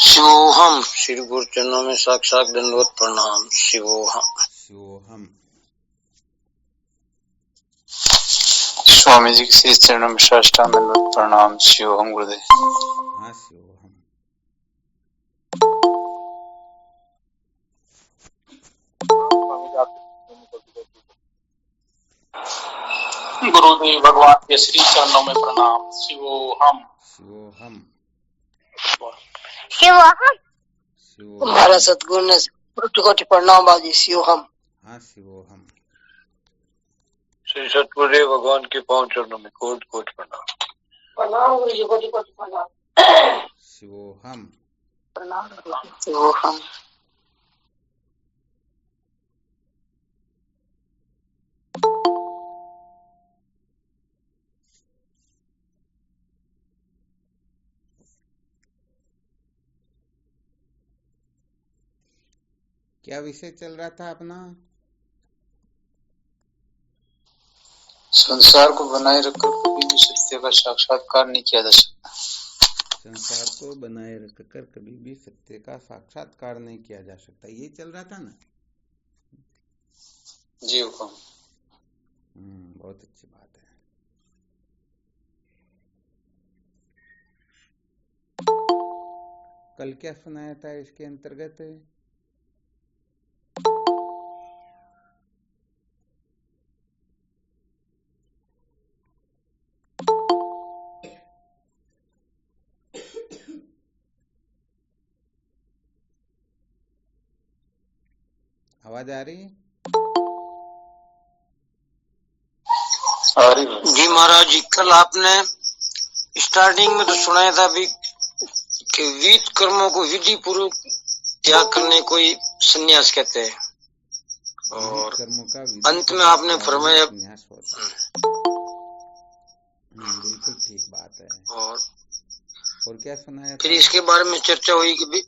शिवोहम। श्री गुरु चरणों में साक्षात दंडवत प्रणाम। शिवोहम। शिवोहम। स्वामी जी के श्री चरणों में साष्टांग दंडवत प्रणाम। शिवोहम गुरुदेव। हाँ शिवोहम। गुरुदेव भगवान के श्री चरणों में प्रणाम। शिवोहम। शिवोहम। शिवोहम। शिवोहम। हमारा सतगुरु ने कोटि कोटि प्रणाम बाजी। शिवोहम। हाँ शिवोहम। श्री सतगुरुदेव भगवान के पांव चरणों में कोटि कोटि प्रणाम। प्रणाम गुरु जी, कोटि कोटि प्रणाम। शिवोहम। प्रणाम। शिवोहम। क्या विषय चल रहा था अपना? संसार को बनाए रखकर कभी भी सत्य का साक्षात्कार नहीं किया जा सकता। संसार को बनाए रखकर कभी भी सत्य का साक्षात्कार नहीं किया जा सकता, ये चल रहा था ना जी हुक्म। बहुत अच्छी बात है। कल क्या सुनाया था इसके अंतर्गत? आवाज आ रही? जी महाराज जी, कल आपने स्टार्टिंग में तो सुनाया था भी कि विविध कर्मों को विधि पूर्वक त्याग करने को ही संन्यास कहते हैं, और कर्मों का अंत में आपने फरमाया संन्यास होता है। बिल्कुल ठीक बात है। और क्या सुनाया फिर था? इसके बारे में चर्चा हुई कि भी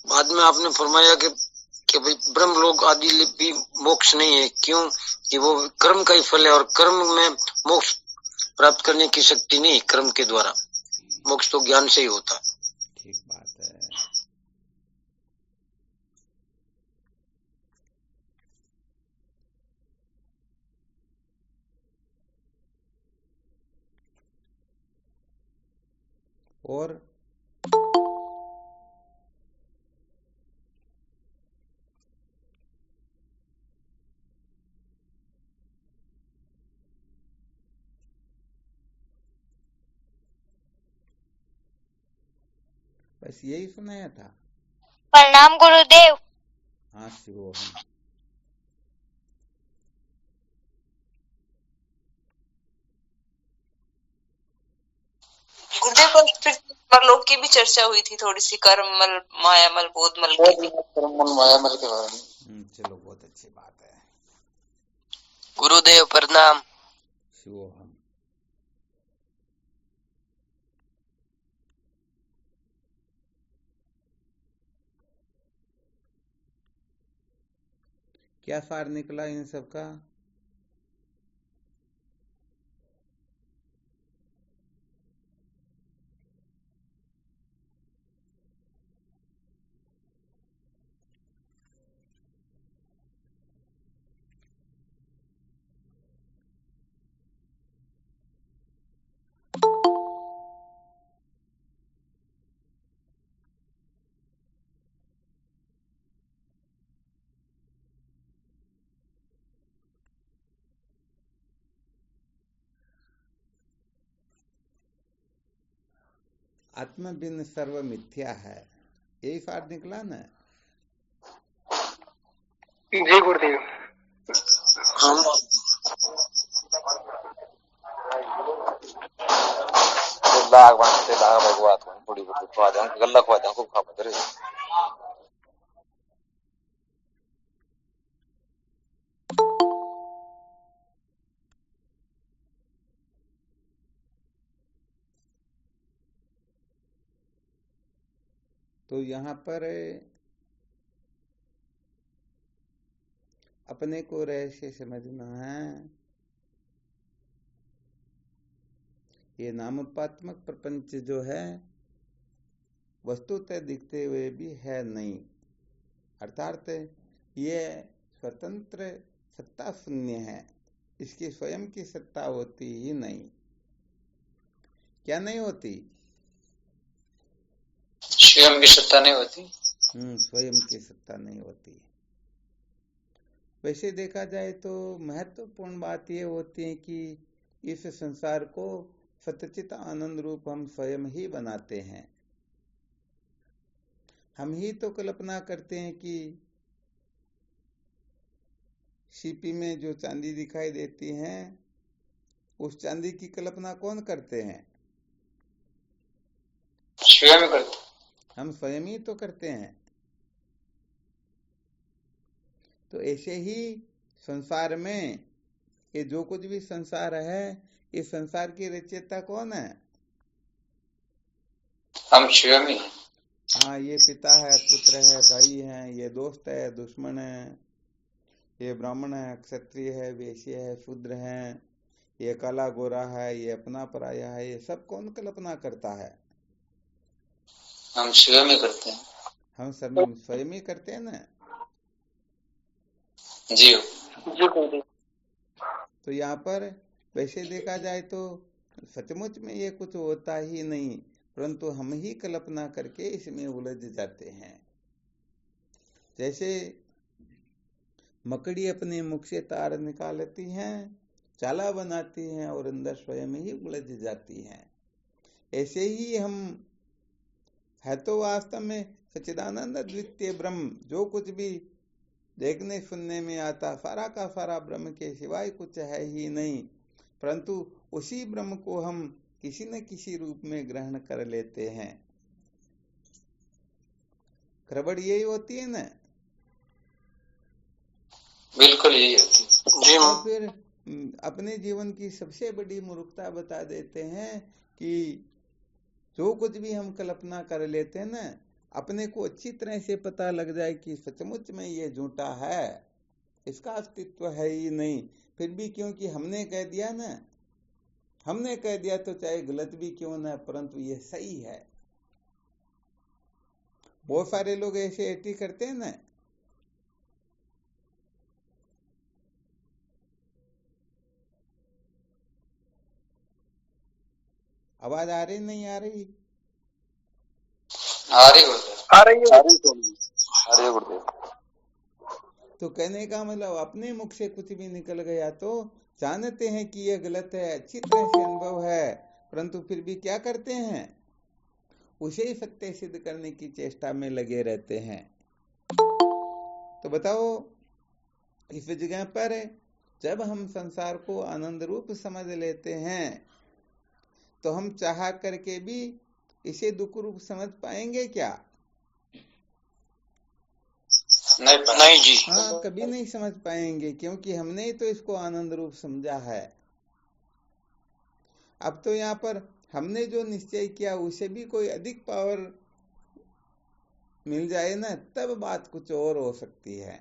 बाद में आपने फरमाया कि भाई ब्रह्म लोक आदि भी मोक्ष नहीं है, क्यों कि वो कर्म का ही फल है, और कर्म में मोक्ष प्राप्त करने की शक्ति नहीं, कर्म के द्वारा मोक्ष तो ज्ञान से ही होता। ठीक बात है। और बस यही सुनाया था। प्रणाम गुरुदेव। हाँ शिवोहम। गुरुदेव परलोक की भी चर्चा हुई थी थोड़ी सी, कर्ममल, मायामल, बोधमल की भी। कर्ममल मायामल के बारे में। चलो बहुत अच्छी बात है। गुरुदेव प्रणाम। शिवोहम। क्या सार निकला इन सब का? आत्म बिन सर्व मिथ्या है, यही सार निकला ना? जी गुरुदेव। हम लाख बनते लाख भगवान बड़ी बड़ी खवा गल्ला खवा खूब खा पड़े। तो यहाँ पर अपने को रहस्य समझना है। ये नामोपात्मक प्रपंच जो है वस्तुतः दिखते हुए भी है नहीं, अर्थात ये स्वतंत्र सत्ता शून्य है, इसकी स्वयं की सत्ता होती ही नहीं। क्या नहीं होती? स्वयं की सत्ता नहीं होती। स्वयं की सत्ता नहीं होती। वैसे देखा जाए तो महत्वपूर्ण बात ये होती है कि इस संसार को सच्चित आनंद रूप हम स्वयं ही बनाते हैं। हम ही तो कल्पना करते हैं कि सीपी में जो चांदी दिखाई देती है उस चांदी की कल्पना कौन करते हैं? स्वयं करते। हम स्वयं ही तो करते हैं। तो ऐसे ही संसार में ये जो कुछ भी संसार है, इस संसार की रचयिता कौन है? हम स्वयं ही। हाँ, ये पिता है, पुत्र है, भाई है, ये दोस्त है, दुश्मन है, ये ब्राह्मण है, क्षत्रिय है, वैश्य है, शूद्र है, ये काला गोरा है, ये अपना पराया है, ये सब कौन कल्पना करता है? हम स्वयं ही करते हैं। हम सब स्वयं ही करते हैं ना। जी तो यहाँ पर वैसे देखा जाए तो सचमुच में ये कुछ होता ही नहीं, परंतु हम ही कल्पना करके इसमें उलझ जाते हैं। जैसे मकड़ी अपने मुख से तार निकालती हैं, चाला बनाती हैं और अंदर स्वयं ही उलझ जाती हैं, ऐसे ही हम है तो वास्तव में सच्चिदानंद द्वितीय ब्रह्म। जो कुछ भी देखने सुनने में आता सारा का सारा ब्रह्म के सिवाय कुछ है ही नहीं, परंतु उसी ब्रह्म को हम किसी न किसी रूप में ग्रहण कर लेते हैं। गड़बड़ यही होती है ना? बिल्कुल यही होती है जी। और फिर अपने जीवन की सबसे बड़ी मूर्खता बता देते हैं कि जो कुछ भी हम कल्पना कर लेते हैं ना, अपने को अच्छी तरह से पता लग जाए कि सचमुच में ये झूठा है, इसका अस्तित्व है ही नहीं, फिर भी क्योंकि हमने कह दिया ना, हमने कह दिया तो चाहे गलत भी क्यों ना, परंतु ये सही है। बहुत सारे लोग ऐसे एटी करते हैं ना। आवाज आ रही नहीं आ रही? आ रही तो कहने का मतलब अपने मुख से कुछ भी निकल गया तो जानते हैं कि यह गलत है, अच्छी तरह से अनुभव है, परंतु फिर भी क्या करते हैं? उसे ही सत्य सिद्ध करने की चेष्टा में लगे रहते हैं। तो बताओ, इस जगह पर जब हम संसार को आनंद रूप समझ लेते हैं तो हम चाह करके भी इसे दुख रूप समझ पाएंगे क्या? नहीं जी। हाँ, कभी नहीं समझ पाएंगे, क्योंकि हमने ही तो इसको आनंद रूप समझा है। अब तो यहाँ पर हमने जो निश्चय किया उसे भी कोई अधिक पावर मिल जाए ना, तब बात कुछ और हो सकती है।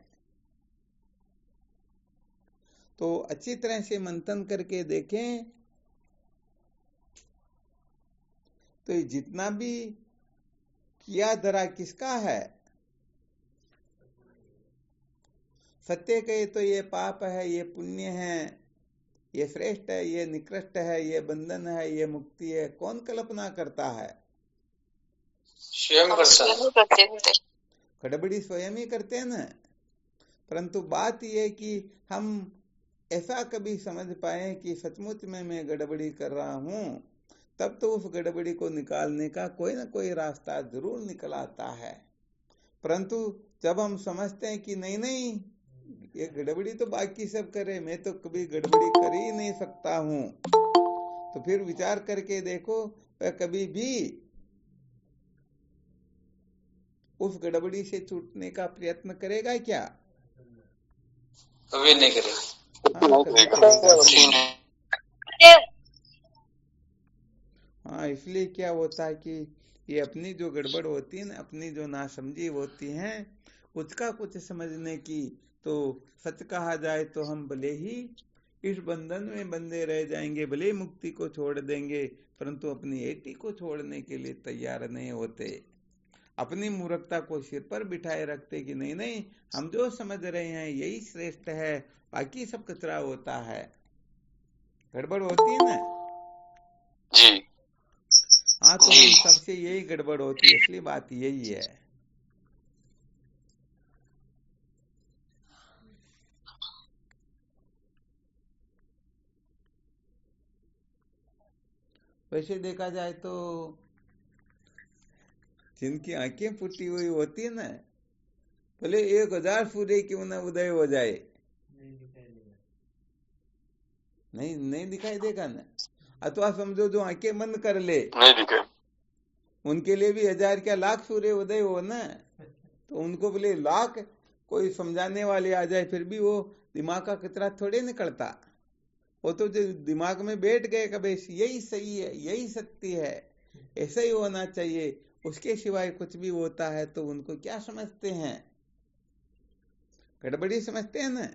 तो अच्छी तरह से मंथन करके देखें तो जितना भी किया धरा किसका है? सत्य कहे तो ये पाप है, ये पुण्य है, ये श्रेष्ठ है, ये निकृष्ट है, ये बंधन है, ये मुक्ति है, कौन कल्पना करता है? स्वयं करते हैं। गड़बड़ी स्वयं ही करते हैं ना। परंतु बात यह कि हम ऐसा कभी समझ पाए कि सचमुच में मैं गड़बड़ी कर रहा हूं, तब तो उस गड़बड़ी को निकालने का कोई ना कोई रास्ता जरूर निकल आता है। परंतु जब हम समझते हैं कि नहीं नहीं, ये गड़बड़ी तो बाकी सब करे, मैं तो कभी गड़बड़ी कर ही नहीं सकता हूं, तो फिर विचार करके देखो, वह कभी भी उस गड़बड़ी से छूटने का प्रयत्न करेगा क्या? कभी नहीं करेगा। हाँ, कभी करेगा। हाँ, इसलिए क्या होता है कि ये अपनी जो गड़बड़ होती है ना, अपनी जो नासमझी होती हैं, उसका कुछ समझने की, तो सच कहा जाए तो हम भले ही इस बंधन में बंधे रह जाएंगे, भले ही मुक्ति को छोड़ देंगे, परंतु अपनी एटी को छोड़ने के लिए तैयार नहीं होते। अपनी मूर्खता को सिर पर बिठाए रखते कि नहीं नहीं, हम जो समझ रहे हैं यही श्रेष्ठ है, बाकी सब कचरा होता है। गड़बड़ होती है ना जी हाँ, तो हम सबसे यही गड़बड़ होती है, असली बात यही है। वैसे देखा जाए तो जिनकी आंखें फूटी हुई होती है ना, भले 1000 सूर्य क्यों ना उदय हो जाए, नहीं दिखाई देगा ना। अथवा समझो जो आंखें बंद कर ले, नहीं दिखे, उनके लिए भी 1000 क्या लाख सूर्य उदय हो ना, तो उनको भले लाख कोई समझाने वाले आ जाए, फिर भी वो दिमाग का कचरा थोड़े निकलता। वो तो जो दिमाग में बैठ गए कभी यही सही है, यही सत्य है, ऐसा ही होना चाहिए, उसके सिवाय कुछ भी होता है तो उनको क्या समझते हैं, गड़बड़ी समझते हैं ना।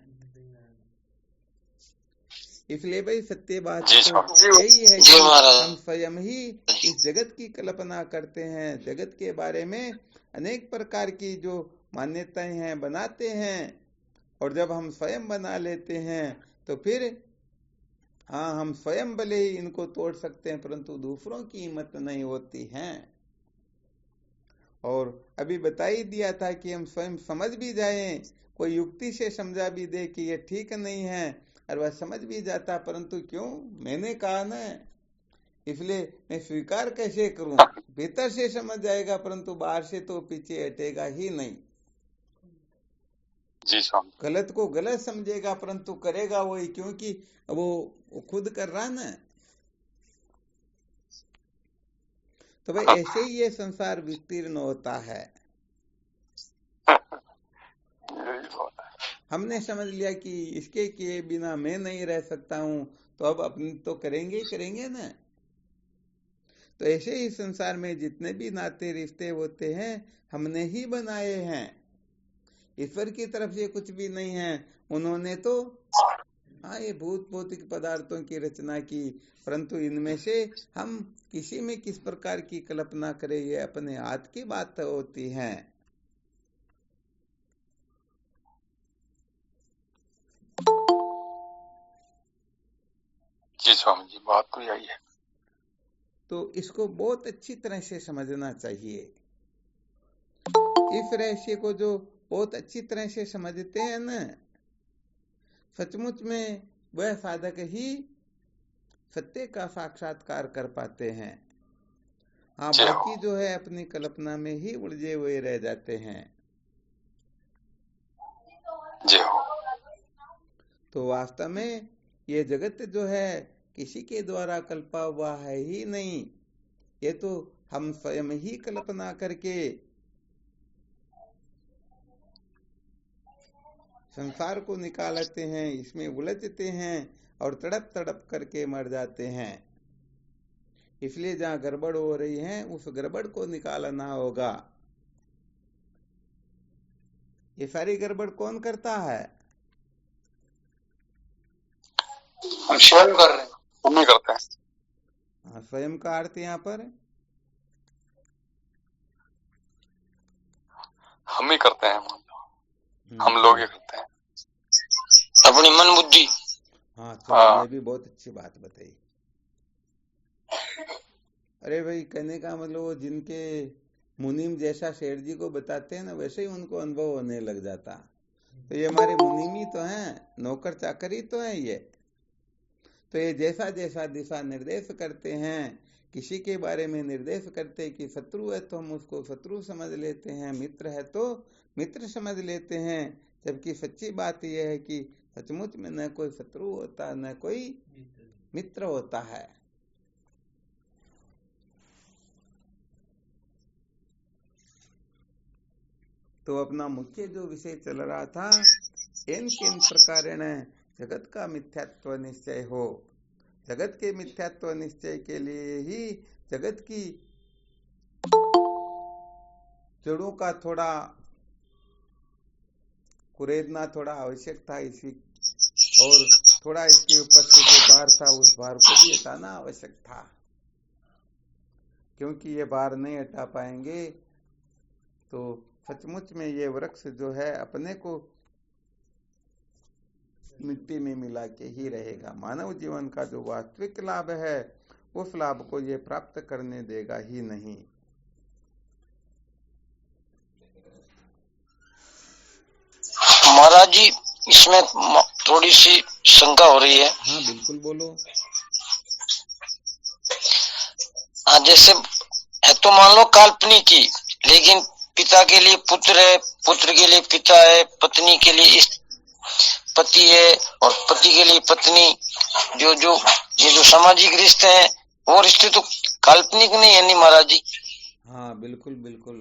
इसलिए भाई सत्य बात तो यही है कि हम स्वयं ही इस जगत की कल्पना करते हैं, जगत के बारे में अनेक प्रकार की जो मान्यताएं हैं बनाते हैं, और जब हम स्वयं बना लेते हैं तो फिर हाँ, हम स्वयं भले ही इनको तोड़ सकते हैं, परंतु दूसरों की हिम्मत नहीं होती है। और अभी बता ही दिया था कि हम स्वयं समझ भी जाएं, कोई युक्ति से समझा भी दे कि ये ठीक नहीं है, और वह समझ भी जाता, परंतु क्यों, मैंने कहा ना, इसलिए मैं स्वीकार कैसे करूं। भीतर से समझ जाएगा, परंतु बाहर से तो पीछे हटेगा ही नहीं। जी स्वामी, गलत को गलत समझेगा, परंतु करेगा वही, क्योंकि वो खुद कर रहा ना। तो भाई ऐसे ही ये संसार विस्तीर्ण होता है। हमने समझ लिया कि इसके किए बिना मैं नहीं रह सकता हूं, तो अब अपनी तो करेंगे ना। तो ऐसे ही संसार में जितने भी नाते रिश्ते होते हैं हमने ही बनाए हैं, ईश्वर की तरफ से कुछ भी नहीं है। उन्होंने तो हाँ ये भूत भौतिक पदार्थों की रचना की, परंतु इनमें से हम किसी में किस प्रकार की कल्पना करें, ये अपने हाथ की बात होती है। जी स्वामी जी, बात तो यही है। तो इसको बहुत अच्छी तरह से समझना चाहिए। इस रहस्य को जो बहुत अच्छी तरह से समझते हैं ना, सचमुच में वह साधक ही सत्य का साक्षात्कार कर पाते हैं। हाँ, बाकी जो है अपनी कल्पना में ही उलझे हुए रह जाते हैं। जी हो। तो वास्तव में ये जगत जो है किसी के द्वारा कल्पा हुआ है ही नहीं, ये तो हम स्वयं ही कल्पना करके संसार को निकालते हैं, इसमें उलझते हैं और तड़प तड़प करके मर जाते हैं। इसलिए जहां गड़बड़ हो रही है उस गड़बड़ को निकालना होगा। ये सारी गड़बड़ कौन करता है? हम स्वयं कर रहे हैं, हम ही करते हैं। हाँ, स्वयं का अर्थ यहाँ पर हम ही करते हैं, हम लोग ही करते हैं, अपनी मन बुद्धि। हाँ, तो ये भी बहुत अच्छी बात बताई। अरे भाई, कहने का मतलब वो जिनके मुनीम जैसा शेर जी को बताते हैं ना, वैसे ही उनको अनुभव होने लग जाता। तो ये हमारे मुनीम ही तो हैं, नौकर चाकर ही तो हैं ये। तो ये जैसा जैसा दिशा निर्देश करते हैं, किसी के बारे में निर्देश करते हैं कि शत्रु है तो हम उसको शत्रु समझ लेते हैं, मित्र है तो मित्र समझ लेते हैं, जबकि सच्ची बात यह है कि सचमुच में न कोई शत्रु होता न कोई मित्र होता है। तो अपना मुख्य जो विषय चल रहा था, इन किन प्रकारेण जगत का मिथ्यात्व निश्चय हो। जगत के मिथ्यात्व निश्चय के लिए ही जगत की जड़ों का थोड़ा कुरेदना थोड़ा आवश्यक था इसी, और थोड़ा इसके ऊपर से जो भार था उस भार को भी हटाना आवश्यक था, क्योंकि ये भार नहीं हटा पाएंगे तो सचमुच में ये वृक्ष जो है अपने को मिट्टी में मिला के ही रहेगा। मानव जीवन का जो वास्तविक लाभ है उस लाभ को ये प्राप्त करने देगा ही नहीं। महाराज जी, इसमें थोड़ी सी शंका हो रही है। हाँ बिल्कुल बोलो। हाँ, जैसे है तो मान लो काल्पनिक ही, लेकिन पिता के लिए पुत्र है, पुत्र के लिए पिता है, पत्नी के लिए पति है और पति के लिए पत्नी, ये जो सामाजिक रिश्ते हैं वो रिश्ते तो काल्पनिक नहीं है नहीं महाराज जी? हाँ बिल्कुल बिल्कुल,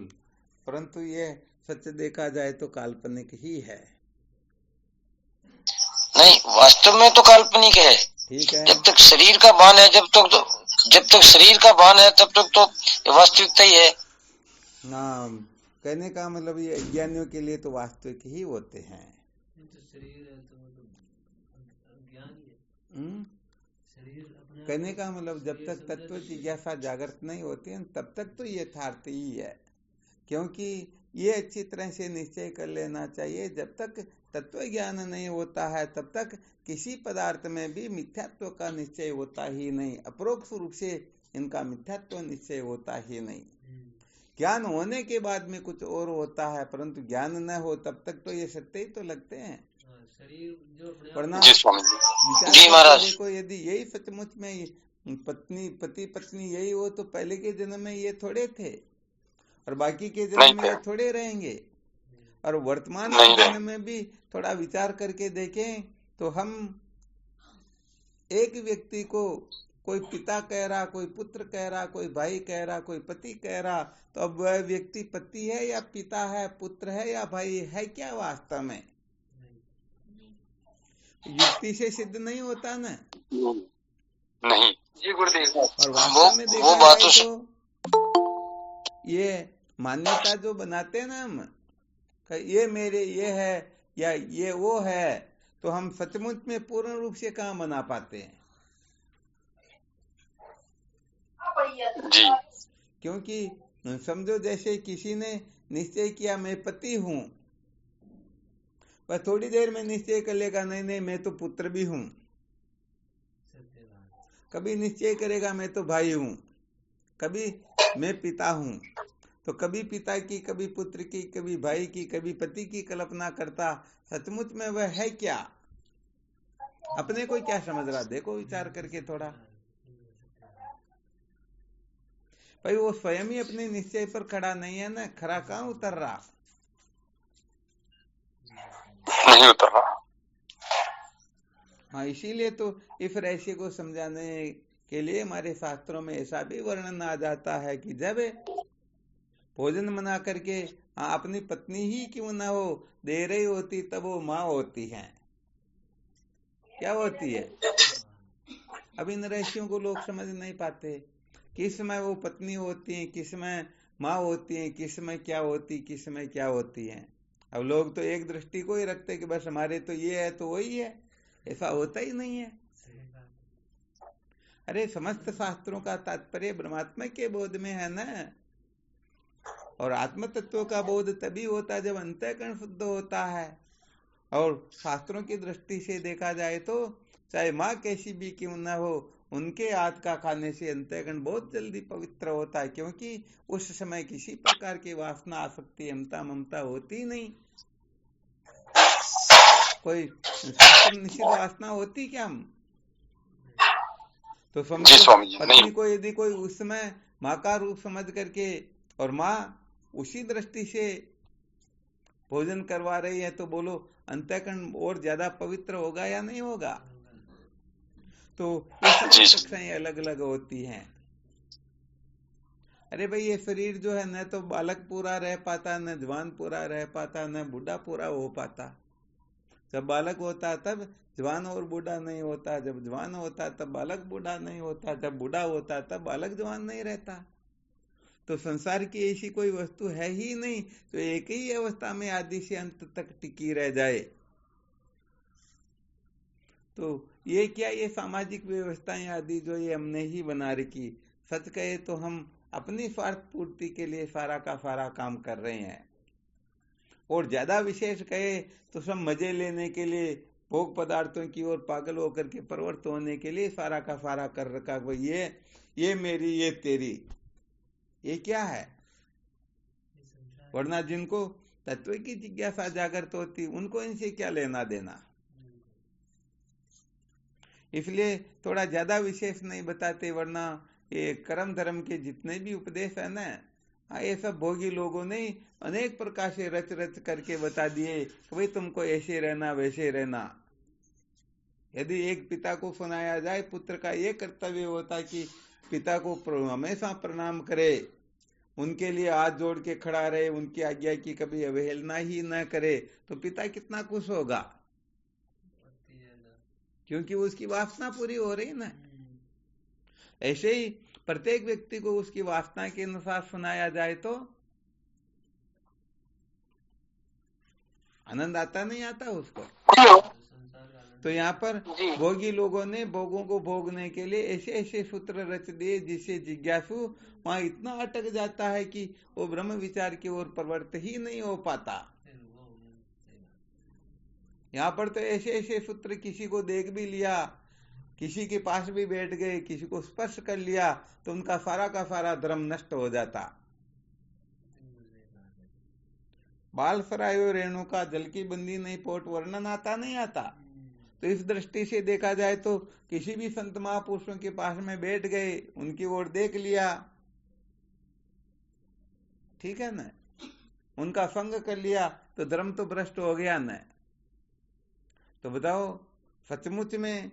परंतु ये सच देखा जाए तो काल्पनिक ही है। नहीं, वास्तव में तो काल्पनिक है। ठीक है, जब तक शरीर का भान है, जब तक शरीर का भान है तब तक तो वास्तविकता ही है ना। कहने का मतलब ये अज्ञानियों के लिए तो वास्तविक ही होते हैं। कहने का मतलब जब तक तत्व जिज्ञासा जागृत नहीं होती है तब तक तो यथार्थ ही है, क्योंकि ये अच्छी तरह से निश्चय कर लेना चाहिए, जब तक तत्व ज्ञान नहीं होता है तब तक किसी पदार्थ में भी मिथ्यात्व का निश्चय होता ही नहीं, अपरोक्ष रूप से इनका मिथ्यात्व निश्चय होता ही नहीं। ज्ञान होने के बाद में कुछ और होता है, परंतु ज्ञान न हो तब तक तो ये सत्य ही तो लगते हैं। वरना विचार देखो, यदि यही सचमुच में पति पत्नी यही हो तो पहले के जन्म में ये थोड़े थे और बाकी के जन्म में ये थोड़े रहेंगे। और वर्तमान के जन्म में भी थोड़ा विचार करके देखें तो हम एक व्यक्ति को कोई पिता कह रहा, कोई पुत्र कह रहा, कोई भाई कह रहा, कोई पति कह रहा, तो अब वह व्यक्ति पति है या पिता है, पुत्र है या भाई है क्या वास्तव में? युक्ति से सिद्ध नहीं होता ना। नहीं जी गुरुदेव। और वास्तव में देखा जाए तो ये मान्यता जो बनाते हैं ना हम, ये मेरे ये है या ये वो है, तो हम सचमुच में पूर्ण रूप से कहाँ बना पाते हैं जी। क्योंकि समझो जैसे किसी ने निश्चय किया मैं पति हूं, वह थोड़ी देर में निश्चय कर लेगा नहीं नहीं मैं तो पुत्र भी हूं, कभी निश्चय करेगा मैं तो भाई हूं, कभी मैं पिता हूं, तो कभी पिता की, कभी पुत्र की, कभी भाई की, कभी पति की कल्पना करता। सचमुच में वह है क्या? अपने को क्या समझ रहा? देखो विचार करके थोड़ा भाई, वो स्वयं ही अपने निश्चय पर खड़ा नहीं है ना, खरा कहाँ उतर रहा? नहीं उतर रहा। हाँ, इसीलिए तो इस रहस्य को समझाने के लिए हमारे शास्त्रों में ऐसा भी वर्णन आ जाता है कि जब भोजन बना करके अपनी पत्नी ही क्यों ना हो दे रही होती तब वो माँ होती है। क्या होती है? अब इन रहस्यों को लोग समझ नहीं पाते, किस में वो पत्नी होती है, किस में माँ होती है, किस में क्या होती, किस में क्या होती है। अब लोग तो एक दृष्टि को ही रखते कि बस हमारे तो ये है तो वही है, ऐसा होता ही नहीं है। अरे समस्त शास्त्रों का तात्पर्य ब्रह्मात्मा के बोध में है ना, और आत्म तत्व का बोध तभी होता है जब अंतःकरण शुद्ध होता है। और शास्त्रों की दृष्टि से देखा जाए तो चाहे माँ कैसी भी क्यों न हो, उनके हाथ का खाने से अंतःकरण बहुत जल्दी पवित्र होता है, क्योंकि उस समय किसी प्रकार की वासना, आसक्ति, ममता ममता होती नहीं। कोई शास्त्र निश्चित वासना होती क्या? हम तो समझो पत्नी को यदि कोई उस समय माँ का रूप समझ करके और माँ उसी दृष्टि से भोजन करवा रही है, तो बोलो अंतःकरण और ज्यादा पवित्र होगा या नहीं होगा? तो ये सब कक्षाएं अलग अलग होती हैं। अरे भाई, ये शरीर जो है न तो बालक पूरा रह पाता, न जवान पूरा रह पाता, न बूढ़ा पूरा हो पाता। जब बालक होता तब जवान और बूढ़ा नहीं होता, जब जवान होता तब बालक बूढ़ा नहीं होता, जब बूढ़ा होता तब बालक जवान नहीं रहता। तो संसार की ऐसी कोई वस्तु है ही नहीं तो एक ही अवस्था में आदि से अंत तक टिकी रह जाए। तो ये क्या, ये सामाजिक व्यवस्थाएं आदि जो ये हमने ही बना रखी, सच कहे तो हम अपनी स्वार्थ पूर्ति के लिए सारा का सारा काम कर रहे हैं, और ज्यादा विशेष कहे तो सब मजे लेने के लिए, भोग पदार्थों की ओर पागल होकर के प्रवृत्त होने के लिए सारा का सारा कर रखा। ये मेरी, ये तेरी, ये क्या है? वरना जिनको तत्व की जिज्ञासा जागृत होती उनको इनसे क्या लेना देना। इसलिए थोड़ा ज्यादा विशेष नहीं बताते, वरना ये कर्म धर्म के जितने भी उपदेश है ना, ये सब भोगी लोगों ने अनेक प्रकार से रच रच करके बता दिए कि भाई तुमको ऐसे रहना वैसे रहना। यदि एक पिता को सुनाया जाए, पुत्र का ये कर्तव्य होता कि पिता को हमेशा प्रणाम करे, उनके लिए हाथ जोड़ के खड़ा रहे, उनकी आज्ञा की कभी अवहेलना ही न करे, तो पिता कितना खुश होगा, क्योंकि उसकी वासना पूरी हो रही ना। ऐसे ही प्रत्येक व्यक्ति को उसकी वासना के अनुसार सुनाया जाए तो आनंद आता नहीं आता उसको। तो यहाँ पर भोगी लोगों ने भोगों को भोगने के लिए ऐसे ऐसे सूत्र रच दिए जिससे जिज्ञासु वहां इतना अटक जाता है कि वो ब्रह्म विचार की ओर प्रवृत्त ही नहीं हो पाता। यहाँ पर तो ऐसे ऐसे सूत्र, किसी को देख भी लिया, किसी के पास भी बैठ गए, किसी को स्पर्श कर लिया तो उनका सारा का सारा धर्म नष्ट हो जाता। बाल सरायो रेणु का जल की बंदी नहीं पोट, वर्णन आता नहीं आता। तो इस दृष्टि से देखा जाए तो किसी भी संत महापुरुषों के पास में बैठ गए, उनकी ओर देख लिया, ठीक है ना, उनका संग कर लिया तो धर्म तो भ्रष्ट हो गया न। तो बताओ सचमुच में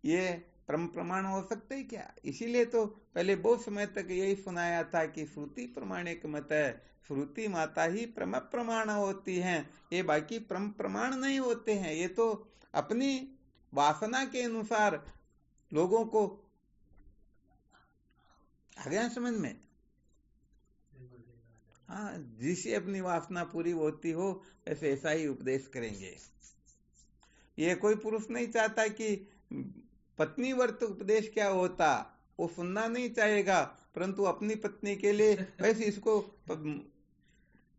ये परम प्रमाण हो सकते है क्या? इसीलिए तो पहले बहुत समय तक यही सुनाया था कि श्रुति प्रमाणिक मत है, श्रुति माता ही परम प्रमाण होती हैं, ये बाकी परम प्रमाण नहीं होते हैं। ये तो अपनी वासना के अनुसार लोगों को, आ गया समझ में? हाँ, जिसे अपनी वासना पूरी होती हो ऐसे ऐसा ही उपदेश करेंगे। ये कोई पुरुष नहीं चाहता कि पत्नी वर्त उपदेश क्या होता, वो सुनना नहीं चाहेगा, परंतु अपनी पत्नी के लिए वैसे इसको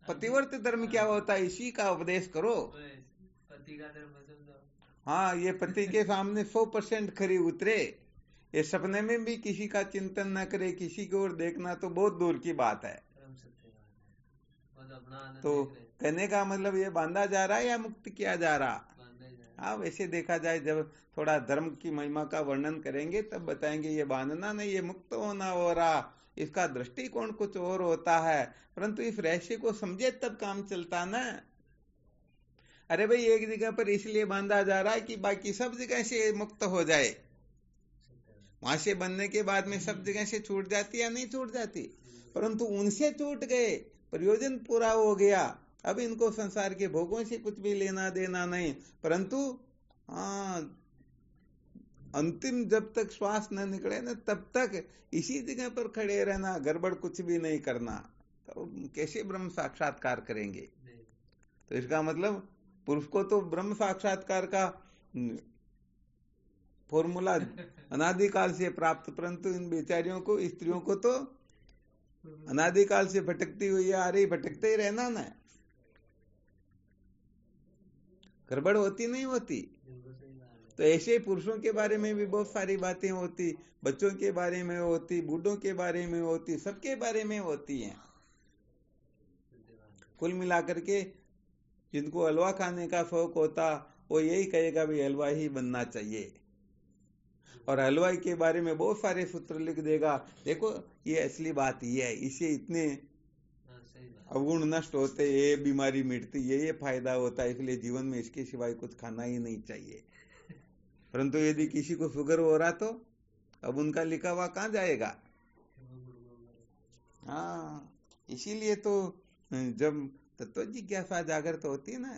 पतिवर्त धर्म क्या होता है इसी का उपदेश करो। पति का धर्म समझाओ। हाँ, ये पति के सामने 100% खरी उतरे, ये सपने में भी किसी का चिंतन न करे, किसी की ओर देखना तो बहुत दूर की बात है। तो कहने का मतलब ये बांधा जा रहा है या मुक्त किया जा रहा? हाँ, वैसे देखा जाए जब थोड़ा धर्म की महिमा का वर्णन करेंगे तब बताएंगे ये बांधना नहीं, ये मुक्त होना हो रहा, इसका दृष्टिकोण कुछ और होता है। परंतु इस रहस्य को समझे तब काम चलता ना। अरे भाई, एक जगह पर इसलिए बांधा जा रहा है कि बाकी सब जगह से मुक्त हो जाए, वहां से बनने के बाद में सब जगह से छूट जाती या नहीं छूट जाती, परंतु उनसे छूट गए, प्रयोजन पूरा हो गया, अब इनको संसार के भोगों से कुछ भी लेना देना नहीं। परंतु अंतिम जब तक श्वास न निकले ना तब तक इसी जगह पर खड़े रहना, गड़बड़ कुछ भी नहीं करना, तो कैसे ब्रह्म साक्षात्कार करेंगे? तो इसका मतलब पुरुष को तो ब्रह्म साक्षात्कार का फॉर्मूला अनादिकाल से प्राप्त, परंतु इन बेचारियों को, स्त्रियों को तो अनादिकाल से भटकती हुई आ रही, भटकते ही रहना ना, गड़बड़ होती नहीं होती। तो ऐसे पुरुषों के बारे में भी बहुत सारी बातें होती, बच्चों के बारे में होती, बूढ़ों के बारे में होती, सबके बारे में होती हैं। कुल मिलाकर के जिनको हलवा खाने का शौक होता वो यही कहेगा भी हलवा ही बनना चाहिए, और हलवाई के बारे में बहुत सारे सूत्र लिख देगा, देखो ये असली बात ये है, इससे इतने अवगुण नष्ट होते, ये बीमारी मिटती, ये फायदा होता है, इसलिए जीवन में इसके सिवाय कुछ खाना ही नहीं चाहिए। परंतु यदि किसी को शुगर हो रहा तो अब उनका लिखा हुआ कहाँ जाएगा? हाँ, इसीलिए तो जब तत्व जिज्ञासा जागृत होती है ना,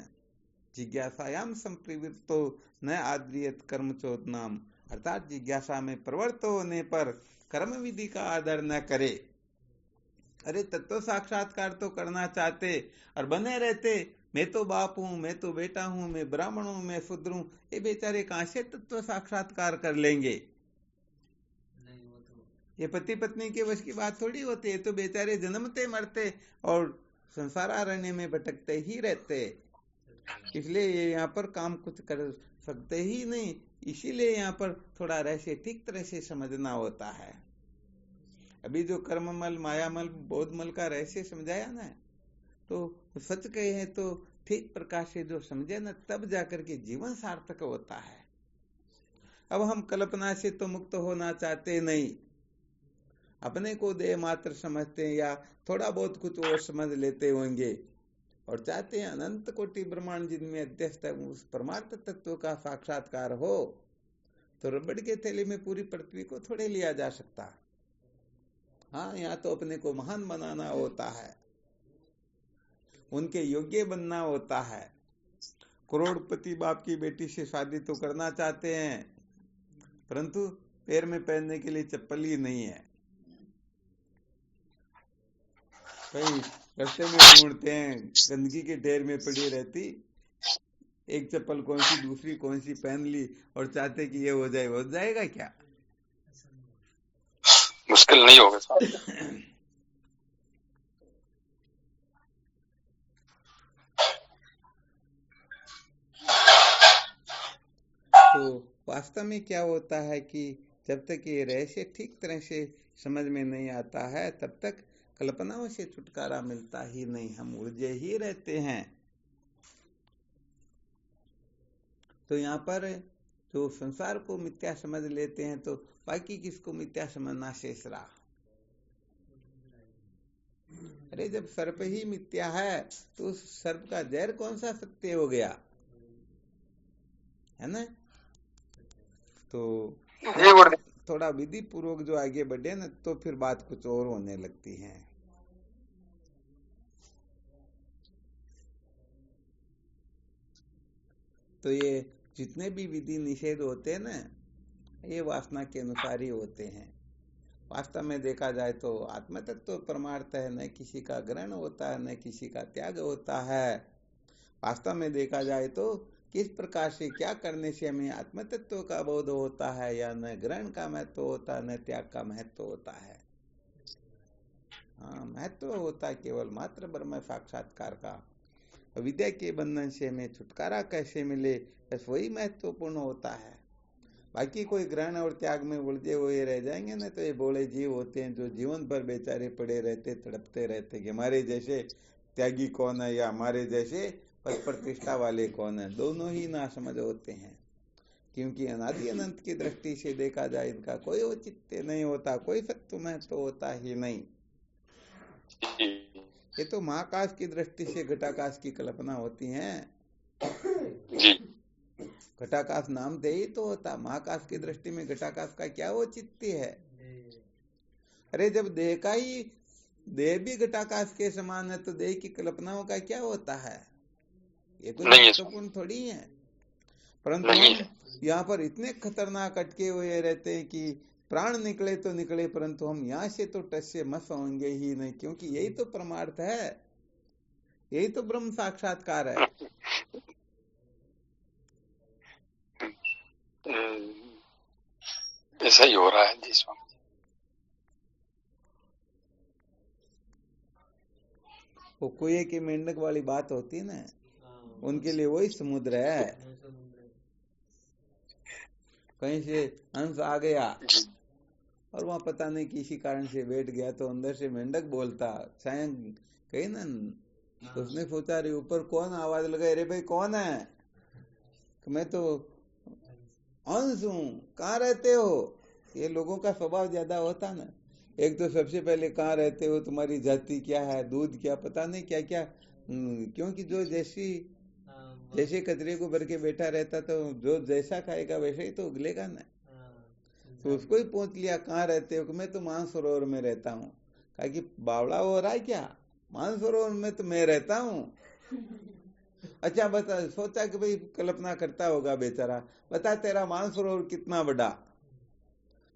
जिज्ञासायाम संप्रवृत्तो न आद्रियत कर्म चोदनाम, अर्थात जिज्ञासा में प्रवृत्त होने पर कर्म विधि का आदर न करे, अरे तत्व साक्षात्कार तो करना चाहते और बने रहते, मैं तो बाप हूं, मैं तो बेटा हूं, मैं ब्राह्मण हूं, मैं शूद्र हूं, ये बेचारे कहां से तत्व साक्षात्कार कर लेंगे? नहीं वो तो ये पति पत्नी के वश की बात थोड़ी होती है। तो बेचारे जन्मते मरते और संसारारण्य में भटकते ही रहते, इसलिए ये यहाँ पर काम कुछ कर सकते ही नहीं। इसीलिए यहाँ पर थोड़ा रहस्य ठीक तरह से समझना होता है। अभी जो कर्ममल, मायामल, बोधमल का रहस्य समझाया ना, तो सच कहे हैं तो ठीक प्रकार से जो समझे ना, तब जाकर के जीवन सार्थक होता है। अब हम कल्पना से तो मुक्त होना चाहते नहीं, अपने को देह मात्र समझते हैं या थोड़ा बहुत कुछ और समझ लेते होंगे और चाहते हैं अनंत कोटि ब्रह्मांड जिनमें अध्यस्त है उस परमार्थ तत्व का साक्षात्कार हो। तो रबड़ के थैले में पूरी पृथ्वी को थोड़े लिया जा सकता। हाँ, यहाँ तो अपने को महान बनाना होता है, उनके योग्य बनना होता है। करोड़पति बाप की बेटी से शादी तो करना चाहते हैं, परंतु पैर में पहनने के लिए चप्पल ही नहीं है। कहीं रास्ते में ढूंढते हैं, गंदगी के ढेर में पड़ी रहती, एक चप्पल कौन सी दूसरी कौन सी पहन ली और चाहते कि ये हो जाए। हो जाएगा क्या? मुश्किल नहीं होगा साहब। तो वास्तव में क्या होता है कि जब तक ये रहस्य ठीक तरह से समझ में नहीं आता है, तब तक कल्पनाओं से छुटकारा मिलता ही नहीं, हम उलझे ही रहते हैं। तो यहाँ पर जो संसार को मिथ्या समझ लेते हैं, तो बाकी किसको मिथ्या समझना शेष रहा? अरे जब सर्प ही मिथ्या है तो उस सर्प का जहर कौन सा सत्य हो गया, है ना? तो थोड़ा विधि पूर्वक जो आगे बढ़े ना, तो फिर बात कुछ और होने लगती है। तो ये जितने भी विधि निषेध होते हैं ना, ये वासना के अनुसार ही होते हैं। वास्तव में देखा जाए तो आत्म तत्व परमार्थ है, न किसी का ग्रहण होता है, न किसी का त्याग होता है। वास्तव में देखा जाए तो किस प्रकार से क्या करने से हमें आत्म तत्व का बोध होता है, या न ग्रहण का महत्व होता है, न त्याग का महत्व होता है। हाँ, महत्व होता है केवल मात्र ब्रह्म साक्षात्कार का। विद्या के बंधन से हमें छुटकारा कैसे मिले, बस वही महत्वपूर्ण होता है। बाकी कोई ग्रहण और त्याग में उलझे हुए रह जाएंगे ना, तो ये बोले जीव होते हैं जो जीवन भर बेचारे पड़े रहते, तड़पते रहते कि हमारे जैसे त्यागी कौन है या हमारे जैसे पद प्रतिष्ठा वाले कौन है। दोनों ही नासमझ होते हैं, क्योंकि अनादि अनंत की दृष्टि से देखा जाए इनका कोई औचित्य नहीं होता, कोई सत्व महत्व होता ही नहीं। ये तो महाकाश की दृष्टि से घटाकाश की कल्पना होती है। घटाकाश नाम दे ही तो होता, महाकाश की दृष्टि में घटाकाश का क्या औचित्य है? अरे जब देह का ही देह भी घटाकाश के समान है, तो देह की कल्पनाओं का क्या होता है? ये कोई महत्वपूर्ण थोड़ी है। परंतु हम यहाँ पर इतने खतरनाक अटके हुए रहते हैं कि प्राण निकले तो निकले, परंतु हम यहाँ से तो टच से मस होंगे ही नहीं, क्योंकि यही तो परमार्थ है, यही तो ब्रह्म साक्षात्कार है। ऐसा ही हो रहा है जी स्वामी। वो कुएं की मेंढक वाली बात होती है ना, उनके लिए वही समुद्र है। कहीं से हंस आ गया और वहां पता नहीं किसी कारण से बैठ गया, तो अंदर से मेंढक बोलता, शायद कहीं ना, उसने सोचा रे ऊपर कौन आवाज लगाए, रे भाई कौन है? मैं तो हंस हूं, कहाँ रहते हो? ये लोगों का स्वभाव ज्यादा होता ना। एक तो सबसे पहले कहाँ रहते हो, तुम्हारी जाति क्या है, दूध क्या, पता नहीं क्या क्या, क्योंकि जो जैसे कचरे को भर के बैठा रहता, तो जो जैसा खाएगा वैसे ही तो उगलेगा ना। तो उसको ही पूछ लिया कहाँ रहते हो, कि मैं तो मानसरोवर में रहता हूँ। कहा कि बावड़ा हो रहा है क्या, मानसरोवर में तो मैं रहता हूँ। अच्छा बता, सोचा कि भाई कल्पना करता होगा बेचारा, बता तेरा मानसरोवर कितना बड़ा।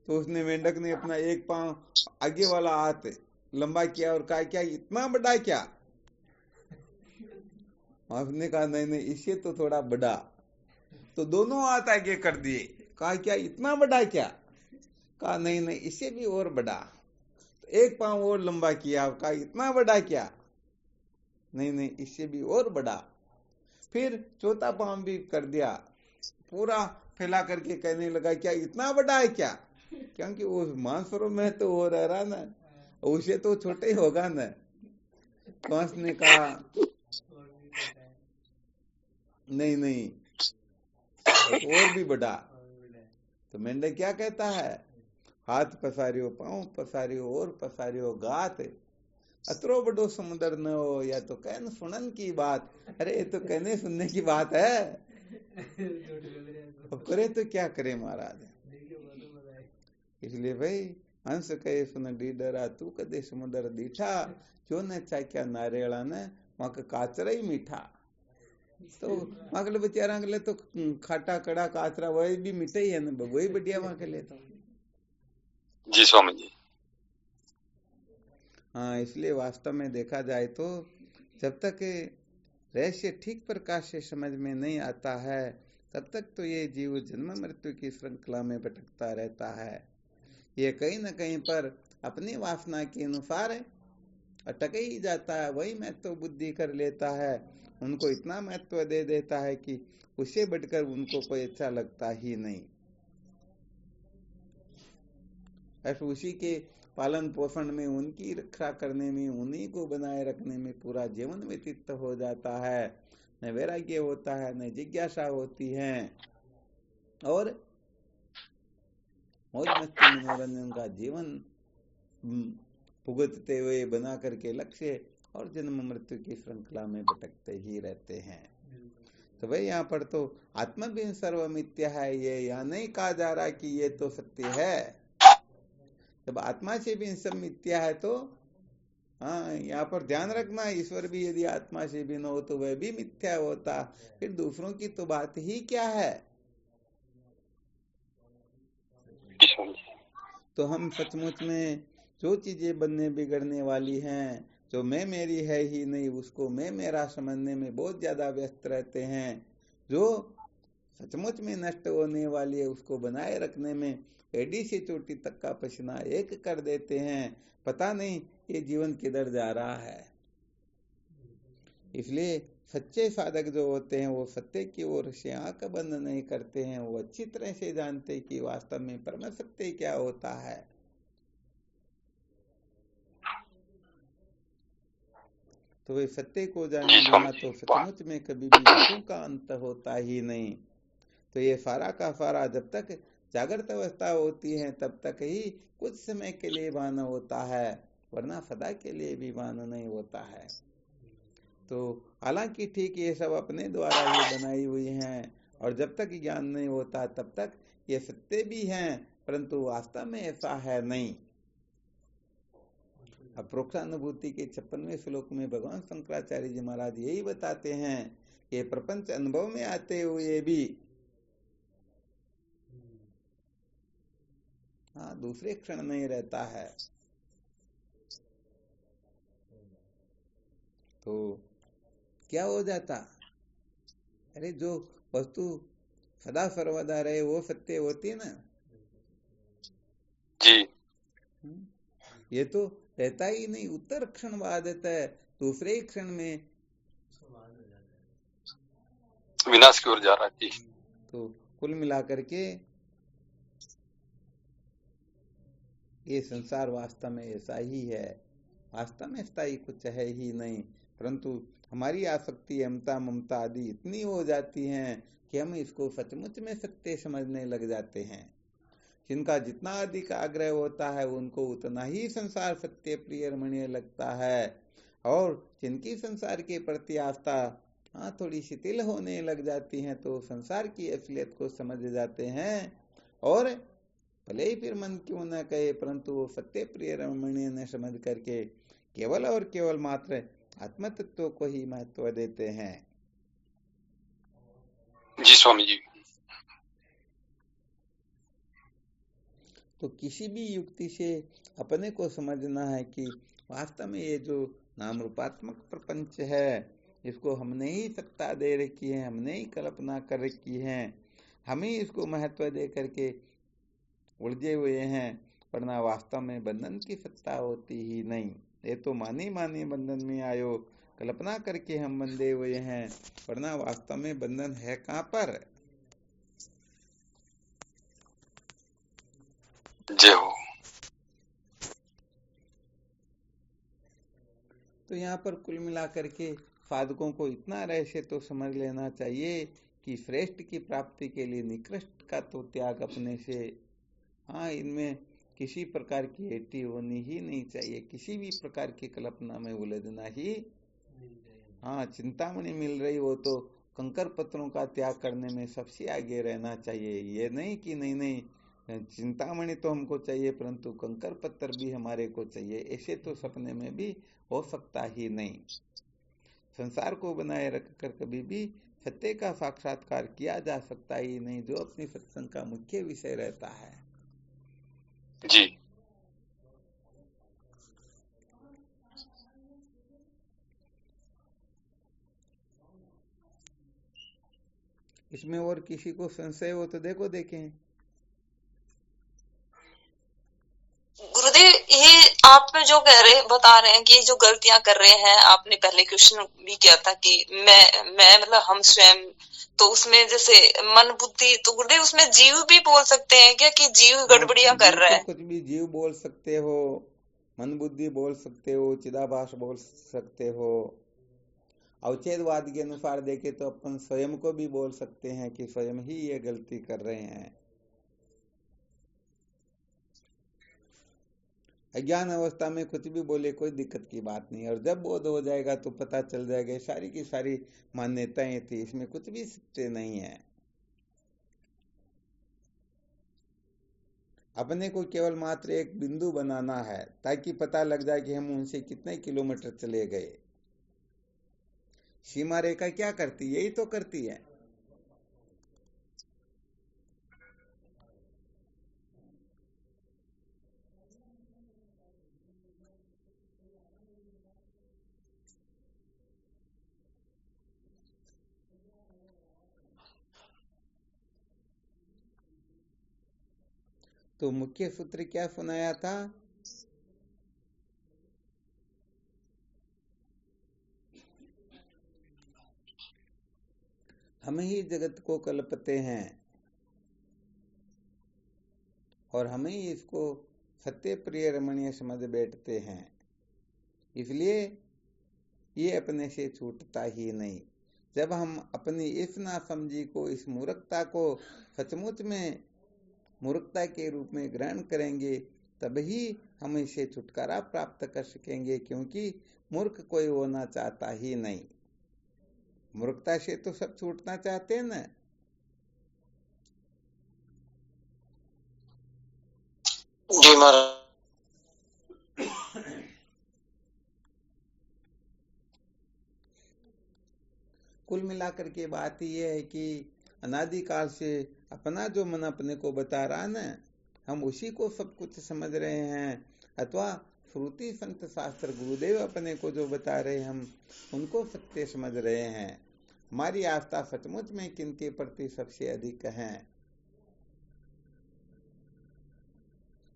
तो उसने मेंढक ने अपना एक पांव आगे वाला हाथ लंबा किया और कहा क्या इतना बड़ा क्या? आपने कहा नहीं नहीं इससे तो थोड़ा बड़ा, तो दोनों हाथ आगे कर दिए, कहा क्या इतना बड़ा क्या? कहा नहीं नहीं इससे भी और बड़ा। तो एक पांव और लंबा किया, कहा इतना बड़ा क्या? नहीं नहीं इससे भी और बड़ा। फिर चौथा पांव भी कर दिया, पूरा फैला करके कहने लगा क्या इतना बड़ा है क्या? क्योंकि वो मानसरोवर में तो वो रह रहा ना, उसे तो छोटे ही होगा ना। कंस ने कहा नहीं नहीं और भी बड़ा। तो मेंढक क्या कहता है, हाथ पसारियो पांव पसारियो और पसारियो गात, अतरो बड़ो समुद्र न हो या तो कहन सुनन की बात। अरे ये तो कहने सुनने की बात है, अब करे तो क्या करे महाराज। इसलिए भाई हंस कहे सुन डी डरा तू कदे समुद्र दीठा, जो न चाक्या नारेला ने वहां का काचरा ही मीठा। तो वहां के लिए बेचारा के लिए तो खाटा कड़ा काचरा वही भी मीठा ही है ना, वही बढ़िया वहां के लिए तो। जी स्वामी जी। हाँ इसलिए वास्तव में देखा जाए तो जब तक रहस्य ठीक प्रकार से समझ में नहीं आता है तब तक तो ये जीव जन्म मृत्यु की श्रृंखला में भटकता रहता है। ये कहीं न कहीं पर अपनी वासना के अनुसार अटक ही जाता है, वही महत्व बुद्धि कर लेता है, उनको इतना महत्व दे देता है कि उससे बढ़कर उनको कोई अच्छा लगता ही नहीं। ऐसे उसी के पालन पोषण में, उनकी रक्षा करने में, उन्हीं को बनाए रखने में पूरा जीवन व्यतीत हो जाता है। न वैराग्य होता है, न जिज्ञासा होती है, और मौज मस्ती मनोरंजन का जीवन भुगतते हुए बना करके लक्ष्य और जन्म मृत्यु की श्रृंखला में भटकते ही रहते हैं। तो भाई यहाँ पर तो आत्मा भी सर्व मिथ्या है, ये यहाँ नहीं कहा जा रहा कि ये तो सत्य है। जब आत्मा से भी सब मिथ्या है तो हाँ यहाँ पर ध्यान रखना, ईश्वर भी यदि आत्मा से भी न हो तो वह भी मिथ्या होता, फिर दूसरों की तो बात ही क्या है। तो हम सचमुच में जो चीजें बनने बिगड़ने वाली हैं, जो मैं मेरी है ही नहीं, उसको मैं मेरा समझने में बहुत ज्यादा व्यस्त रहते हैं। जो सचमुच में नष्ट होने वाली है उसको बनाए रखने में एडी से चोटी तक का पसीना एक कर देते हैं, पता नहीं ये जीवन किधर जा रहा है। इसलिए सच्चे साधक जो होते हैं वो सत्य की ओर से आंख बंद नहीं करते हैं, वो अच्छी तरह से जानते कि वास्तव में परम सत्य क्या होता है। तो वे सत्य को जाने बिना तो सचमुच में कभी भी दुखों का अंत होता ही नहीं। तो ये सारा का सारा जब तक जागृत अवस्था होती है तब तक ही कुछ समय के लिए भान होता है, वरना सदा के लिए भी भान नहीं होता है। तो हालांकि ठीक ये सब अपने द्वारा ही बनाई हुई हैं, और जब तक ज्ञान नहीं होता तब तक ये सत्य भी हैं, परंतु वास्तव में ऐसा है नहीं। अप्रोक्षानुभूति के 56वें श्लोक में भगवान शंकराचार्य जी महाराज यही बताते हैं कि प्रपंच अनुभव में आते हुए भी दूसरे क्षण नहीं रहता है। तो क्या हो जाता, अरे जो वस्तु सदा सर्वदा रहे वो सत्य होती है ना जी। ये तो रहता ही नहीं, उत्तर क्षण बाद है, दूसरे ही क्षण में विनाश की ओर जा रहा है जी। तो कुल मिलाकर के ये संसार वास्तव में ऐसा ही है, वास्तव में स्थायी कुछ है ही नहीं, परंतु हमारी आसक्ति अहमता ममता आदि इतनी हो जाती हैं कि हम इसको सचमुच में सत्य समझने लग जाते हैं। जिनका जितना अधिक आग्रह होता है उनको उतना ही संसार सत्य प्रिय रमणीय लगता है, और जिनकी संसार के प्रति आस्था थोड़ी शिथिल होने लग जाती है तो संसार की असलियत को समझ जाते हैं, और भले ही फिर मन क्यों न कहे परंतु वो सत्य प्रिय रमणीय न समझ करके केवल और केवल मात्र आत्म तत्व को ही महत्व देते हैं। जी स्वामी जी। तो किसी भी युक्ति से अपने को समझना है कि वास्तव में ये जो नाम रूपात्मक प्रपंच है, इसको हमने ही सत्ता दे रखी है, हमने ही कल्पना कर रखी है, हम ही इसको महत्व दे करके उलझे हुए हैं, वरना वास्तव में बंधन की सत्ता होती ही नहीं। ये तो मानी मानी बंधन में आयो, कल्पना करके हम बंधे हुए हैं, वरना वास्तव में बंधन है कहाँ पर। जय हो। तो यहाँ पर कुल मिलाकर के साधकों को इतना रहस्य तो समझ लेना चाहिए कि श्रेष्ठ की प्राप्ति के लिए निकृष्ट का तो त्याग अपने से, हाँ, इनमें किसी प्रकार की एटी होनी ही नहीं चाहिए, किसी भी प्रकार की कल्पना में उलझना ही, हाँ, चिंतामणि मिल रही हो तो कंकर पत्रों का त्याग करने में सबसे आगे रहना चाहिए। ये नहीं कि नहीं चिंतामणि तो हमको चाहिए परंतु कंकर पत्थर भी हमारे को चाहिए, ऐसे तो सपने में भी हो सकता ही नहीं। संसार को बनाए रखकर कभी भी सत्य का साक्षात्कार किया जा सकता ही नहीं, जो अपनी सत्संग का मुख्य विषय रहता है। जी। इसमें और किसी को संशय हो तो देखो देखें। गुरुदेव, ये आप जो बता रहे हैं कि जो गलतियां कर रहे हैं, आपने पहले क्वेश्चन भी किया था कि मैं मतलब हम स्वयं, तो उसमें जैसे मन बुद्धि, तो गुरुदेव उसमें जीव भी बोल सकते हैं क्या कि जीव गड़बड़ियां कर रहा है? कुछ भी जीव बोल सकते हो, मन बुद्धि बोल सकते हो, चिदाभास बोल सकते हो। अवच्छेदवाद के अनुसार देखे तो अपन स्वयं को भी बोल सकते हैं कि स्वयं ही ये गलती कर रहे हैं। अज्ञान अवस्था में कुछ भी बोले कोई दिक्कत की बात नहीं, और जब बोध हो जाएगा तो पता चल जाएगा सारी की सारी मान्यताएं थी, इसमें कुछ भी सत्य नहीं है। अपने को केवल मात्र एक बिंदु बनाना है ताकि पता लग जाए कि हम उनसे कितने किलोमीटर चले गए। सीमा रेखा क्या करती है? यही तो करती है। तो मुख्य सूत्र क्या सुनाया था? हम ही जगत को कल्पते हैं और हम ही इसको सत्य प्रिय रमणीय समझ बैठते हैं, इसलिए ये अपने से छूटता ही नहीं। जब हम अपनी इस नासमझी को, इस मूर्खता को सचमुच में मूर्खता के रूप में ग्रहण करेंगे, तभी हम इसे छुटकारा प्राप्त कर सकेंगे, क्योंकि मूर्ख कोई होना चाहता ही नहीं। मूर्खता से तो सब छूटना चाहते हैं ना। जी महाराज। कुल मिलाकर के बात यह है कि अनादिकाल से अपना जो मन अपने को बता रहा ना, हम उसी को सब कुछ समझ रहे हैं, अथवा श्रुति संत शास्त्र गुरुदेव अपने को जो बता रहे हैं हम उनको सत्य समझ रहे हैं। हमारी आस्था सचमुच में किनके प्रति सबसे अधिक है?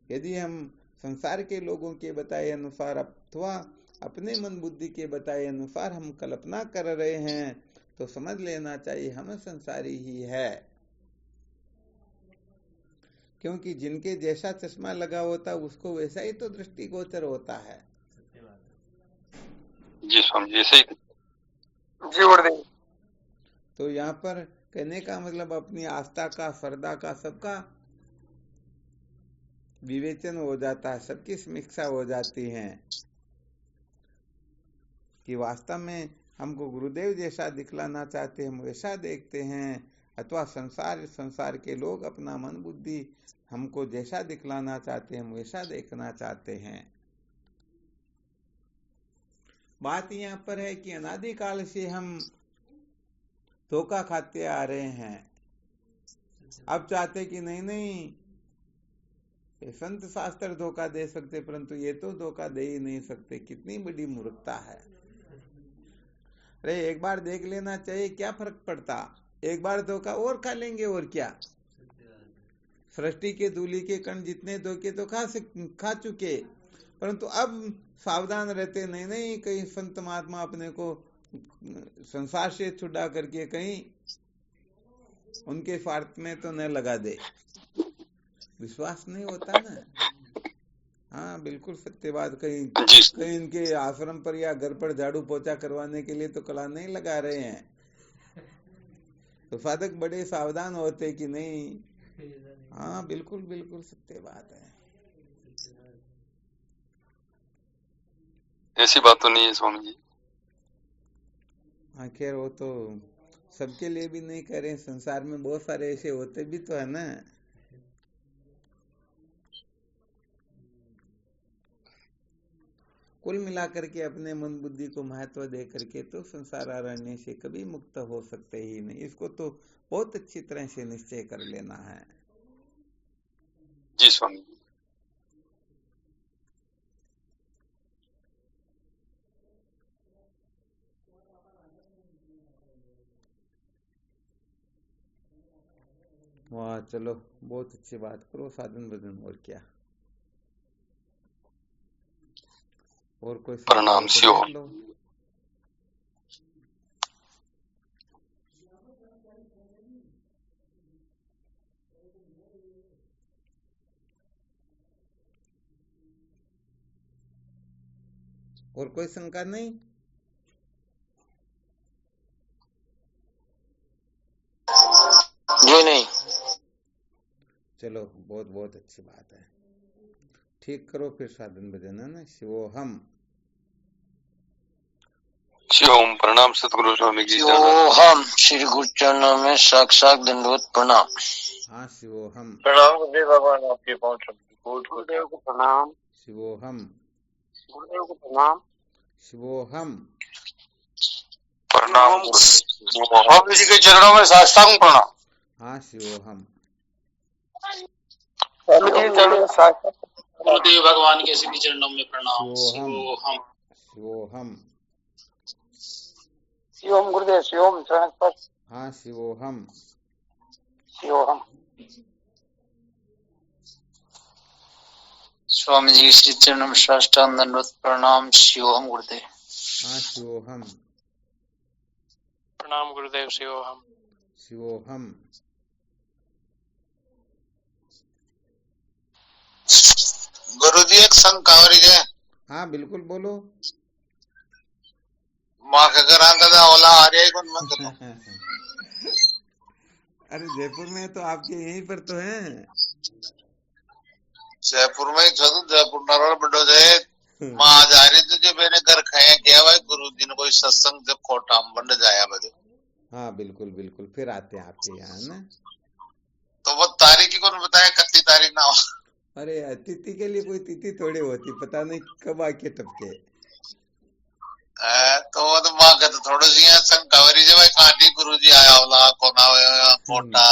यदि हम संसार के लोगों के बताए अनुसार अथवा अपने मन बुद्धि के बताए अनुसार हम कल्पना कर रहे हैं, तो समझ लेना चाहिए हम संसारी ही है, क्योंकि जिनके जैसा चश्मा लगा होता उसको वैसा ही तो दृष्टिगोचर होता है। जी स्वामी जी, सही। जी गुरुदेव। तो यहाँ पर कहने का मतलब अपनी आस्था का, श्रद्धा का, सबका विवेचन हो जाता है, सबकी समीक्षा हो जाती है कि वास्तव में हमको गुरुदेव जैसा दिखलाना चाहते हैं हम वैसा देखते हैं, अथवा संसार के लोग अपना मन बुद्धि हमको जैसा दिखलाना चाहते हैं हम वैसा देखना चाहते हैं। बात यहाँ पर है कि अनादिकाल से हम धोखा खाते आ रहे हैं, अब चाहते कि नहीं ये संत शास्त्र धोखा दे सकते, परंतु ये तो धोखा दे ही नहीं सकते। कितनी बड़ी मूर्खता है। अरे एक बार देख लेना चाहिए, क्या फर्क पड़ता। एक बार धोखा और खा लेंगे, और क्या। सृष्टि के धूलि के कण जितने धोखे तो खा चुके, परंतु अब सावधान रहते। नहीं नहीं, कहीं संत महात्मा अपने को संसार से छुड़ा करके कहीं उनके स्वार्थ में तो न लगा दे। विश्वास नहीं होता ना। हाँ बिल्कुल सत्य बात। कहीं इनके आश्रम पर या घर पर झाड़ू पोछा करवाने के लिए तो कला नहीं लगा रहे हैं, तो साधक बड़े सावधान होते कि नहीं। हाँ बिल्कुल बिल्कुल सत्य बात है। ऐसी बात तो नहीं है स्वामी जी। आखिर वो तो सबके लिए भी नहीं कह रहे, संसार में बहुत सारे ऐसे होते भी तो है ना। कुल मिलाकर के अपने मन बुद्धि को महत्व दे करके तो संसार अरण्य से कभी मुक्त हो सकते ही नहीं। इसको तो बहुत अच्छी तरह से निश्चय कर लेना है। जी स्वामी जी। वाह, चलो बहुत अच्छी बात करो, साधन भजन। और क्या, और कोई प्रणाम शिव। लो। और कोई शंका नहीं? जी नहीं। चलो बहुत बहुत अच्छी बात है। ठीक करो फिर साधन भजन, है ना। शिवोहम। शिवोम। प्रणाम सतगुरु स्वामी जी। शिवोहम। श्री गुरु चरणों में साक्षात दंडवत प्रणाम। हाँ शिवोहम। प्रणाम गुरुदेव भगवान, आपके पहुंच गुरुदेव को प्रणाम। शिवोहम। गुरुदेव को प्रणाम। शिवोहम। प्रणाम स्वामी जी के चरणों में साष्टांग प्रणाम। हाँ शिवोहम। गुरुदेव भगवान के श्री चरणों में प्रणाम। शिवोहम। शिवोहम। शिवम गुरुदेव, शिवम चरण पर। हाँ शिवोहम। शिवम। स्वामी जी श्री चरणों में साष्टांग दंडवत प्रणाम। शिवोहम गुरुदेव। हाँ शिवोहम। प्रणाम गुरुदेव। शिवम। शिवोहम। गुरु जी एक शंकावरी है। हाँ बिल्कुल बोलो। माँ का घर आंदा था ओला आ रहा है कौन मंदिर में? अरे जयपुर में तो आपके यहीं पर तो है। जयपुर में ही था तो जयपुर नरवर बड़ो जाए। माँ जा रही थी जो मैंने घर खाया क्या भाई गुरु जी ने कोई सत्संग जब खोटा बंद जाया बजे। हाँ बिल्कुल बिल्कुल, फिर आते हैं आपके यहाँ ना। तो वो तारीख कौन बताया कितनी तारीख ना हो? अरे तिथि के लिए कोई तिथि थोड़ी होती, पता नहीं कब आके टपके। तो वो तो माँ का तो थोड़ी सी शंकावरी जो भाई कांटी गुरु जी आया होला कौन आवे कोटा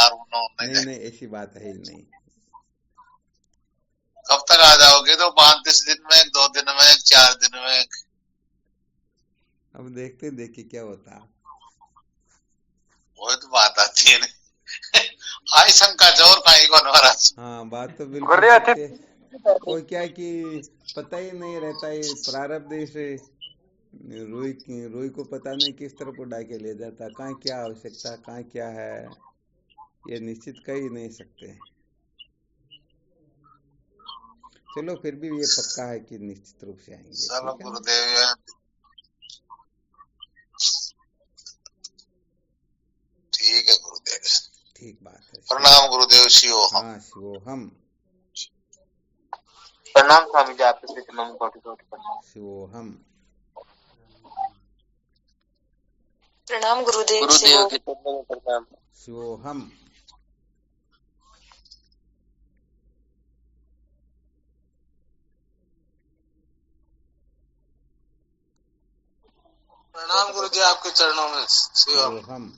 नहीं नहीं, ऐसी बात है ही नहीं। कब तक आ जाओगे? तो 35 दिन में, 2 दिन में, 4 दिन में? अब देखते क्या होता। वो तो बात आती है नहीं। हाई शंका जोर कहीं को महाराज। हाँ बात तो बिल्कुल सत्य है। वो क्या कि पता ही नहीं रहता है प्रारब्ध से रूई को पता नहीं किस तरफ उड़ा के ले जाता, कहाँ क्या आवश्यकता, कहाँ क्या है, ये निश्चित कह ही नहीं सकते। चलो फिर भी ये पक्का है कि निश्चित रूप से आएंगे। चलो गुरुदेव, ठीक है गुरुदेव। ठीक बात है। प्रणाम गुरुदेव। शिवोहम। हाँ शिवोहम। प्रणाम स्वामी जी, आपके श्री चरणों में कोटि कोटि प्रणाम। शिवोहम। प्रणाम गुरुदेव। गुरुदेव के चरणों में प्रणाम। शिवोहम। प्रणाम गुरु जी आपके चरणों में। शिवोहम।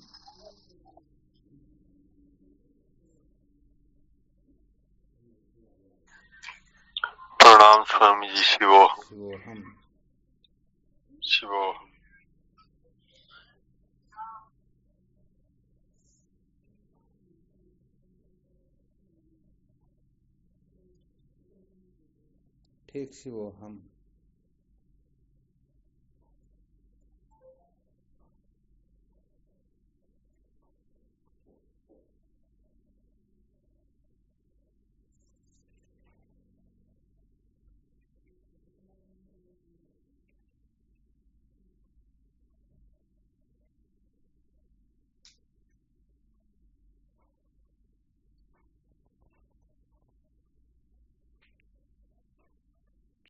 प्रणाम स्वामी जी। शिवोहम। शिवोहम। शिवोहम। ठीक, शिवोहम।